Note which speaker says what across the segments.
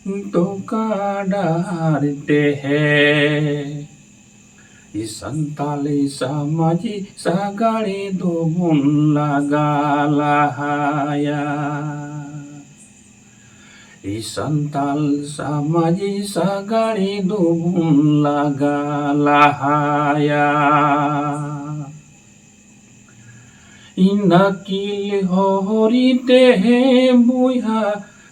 Speaker 1: तो काडारते हैं संताली समाजी सागाड़ी दोबुन लगालाहाया संताल समाजी सागाड़ी दोबुन लगालाहाया इनाकिल होरीते हैं बुया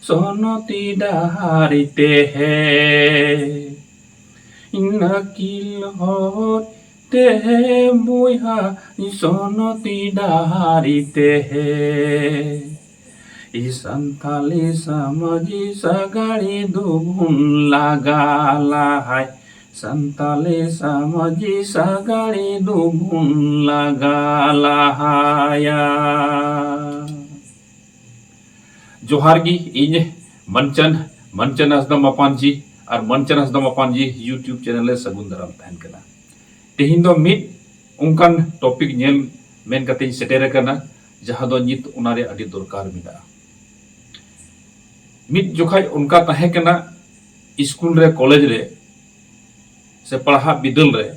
Speaker 1: सोनती डाहारीते हैं इनाकिल होते हैं बुया सोनती डाहारीते हैं संताली समाजी सागाड़ी दोबुन लगालाहाय संताली समाजी सागाड़ी दोबुन लगालाहाया जोहार गी इन मनचन हसदा मापान जी और मनचन हसदा मापान जी यूट्यूब चैनल सगुन दाराम तहन कना तेहिन दो मिट उनकान टॉपिक नेल मेन कते सेटेर कना जहां दो नित उनारे अडी दरकार मिदा मिट जोखाय उनका तहे कना स्कूल रे कॉलेज रे से पढ़ा बिदल रे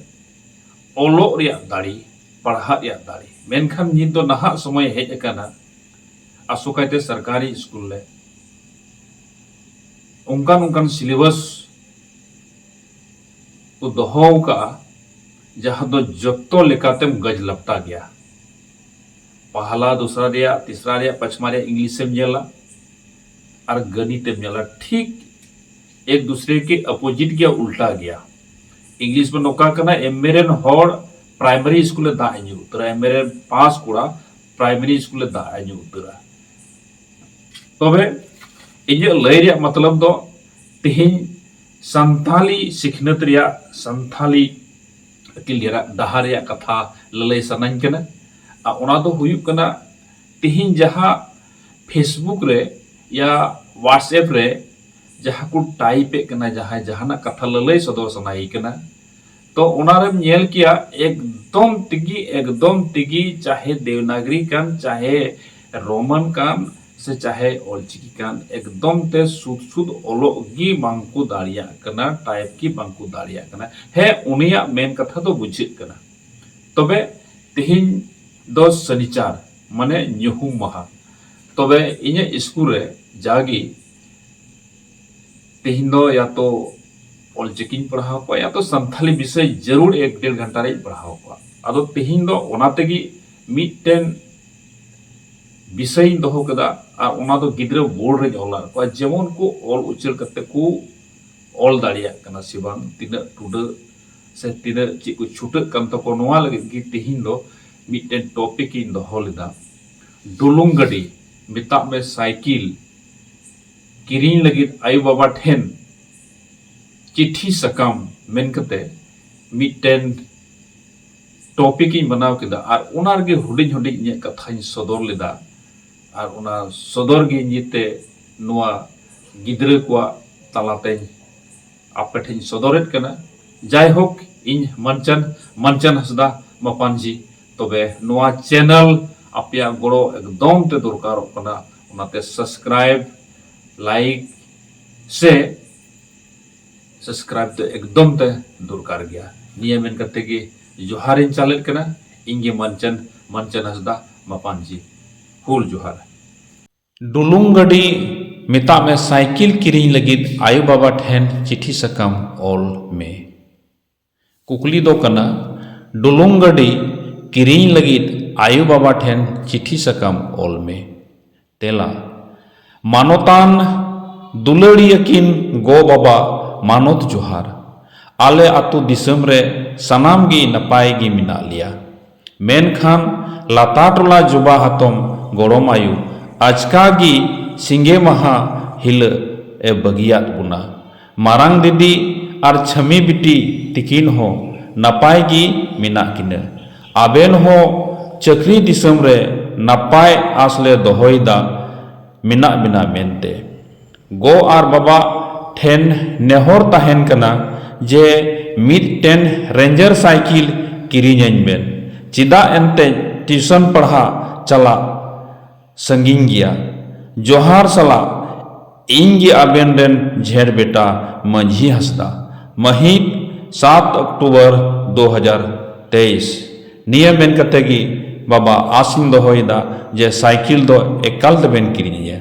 Speaker 1: ओलो रिया दाड़ी पढ़ा रिया दाड़ी मेनखान नित दो नहा समय हेज कना आसुकायते सरकारी स्कूल ले उनकान सिलेबस को दोहो का जहां दो जत्तो लेकातेम गज लपटा गया पहला दूसरा रिया तीसरा रिया पचमा रिया इंग्लिश से मेला और गणित मेला ठीक एक दूसरे के अपोजिट गया उल्टा गया इंग्लिश में नौका करना एमएरएन हॉर प्राइमरी स्कूल दा एन्यू उतरा एमएरएन पास कोड़ा प्राइमरी स्कूल दा एन्यू उतरा तबे इजे लय रिया मतलब दो तेहिन संथाली सिखनत रिया संथाली किलियरा डहार रिया कथा ललय सनाइन कना आ ओना दो हुयुक कना तेहिन जहां फेसबुक रे या व्हाट्सएप रे जहां को टाइप कना जहां जहाना कथा ललय सदर सनाई कना तो ओनारेम नेल किया एकदम तिगी चाहे देवनागरी कान चाहे रोमन कान से चाहे ओलचिकी कान एकदम ते सुद ओलोगी बांकु दाड़िया कना टाइप की बांकु दाड़िया कना है उनिया मेन कथा तो बुझित कना तबे तेहिन दो शनिचार माने न्युहुम महा तबे इने स्कूल रे जागी तेहिन दो या तो ओलचिकी पढ़ाव को या तो संथाली विषय जरूर 1-1.5 घंटा रे पढ़ाव को आदो तेहिन दो ओना तेगी मिटन विषय दोहो कदा और ओना दो गिद्रा बोर्ड रे ओला को जेमन को ऑल उचर करते को ऑल दाड़िया कना सिबांग तिना टुडा से तिना ची को छुटक कन तो को नोवा लगे कि तेहिन दो मिटन टॉपिक इन दोहो लेदा डुलुंग गडी मिता में साइकिल किरिन लगी आयु बाबा ठेन चिट्ठी सकाम मेन कते मिटन टॉपिक इन बनाव केदा और उनार गे हुडिन हुडिन ने कथा इन सदर लेदा और उना सदर गे निते नुआ गिद्रे को तलाते आपे ठेन सदरेत कना जाय होक इन मनचन हसदा मापान जी तबे नुआ चैनल आपया गड़ो एकदम ते दरकार कना उनाते सब्सक्राइब लाइक से सब्सक्राइब तो एकदम ते दरकार गया निये मेन करते कि जोहार इन चालेत कना इंगे मनचन हसदा मापान जी हुल जोहार डुलुंग गडी मिता में साइकिल किरिंग लगित आयु बाबा ठेन चिट्ठी सकाम ऑल में कुकली दो कना डुलुंग गडी किरिंग लगित आयु बाबा ठेन चिट्ठी सकाम ऑल में तेला मानोतान दुलड़ियकिन गो बाबा मानोत जोहार आले आतु दिसम रे सनाम गी नपाय गी मिना लिया मेनखान लाताटोला जुबा हातम गड़म आयु आजका गी सिंगे महा हिल ए बगियात बुना मारांग दीदी और छमी बिटी तिकिन हो नपाय गी मिना किने आबेन हो चक्री दिसम रे नपाय आसले दोहोयदा मिना बिना मेनते गो आर बाबा ठेन नेहर तहन कना जे मिदटेन रेंजर साइकिल किरिंग बेन चिदा एनते ट्यूशन पढ़ा चला संगिंग गया जोहार सला इंगे आबेन रेन झेर बेटा मंझी हंसदा महित 7 अक्टूबर 2023 नियम बेन कते गी बाबा आसिन दोहोइदा जे साइकिल दो एकाल बेन किरिया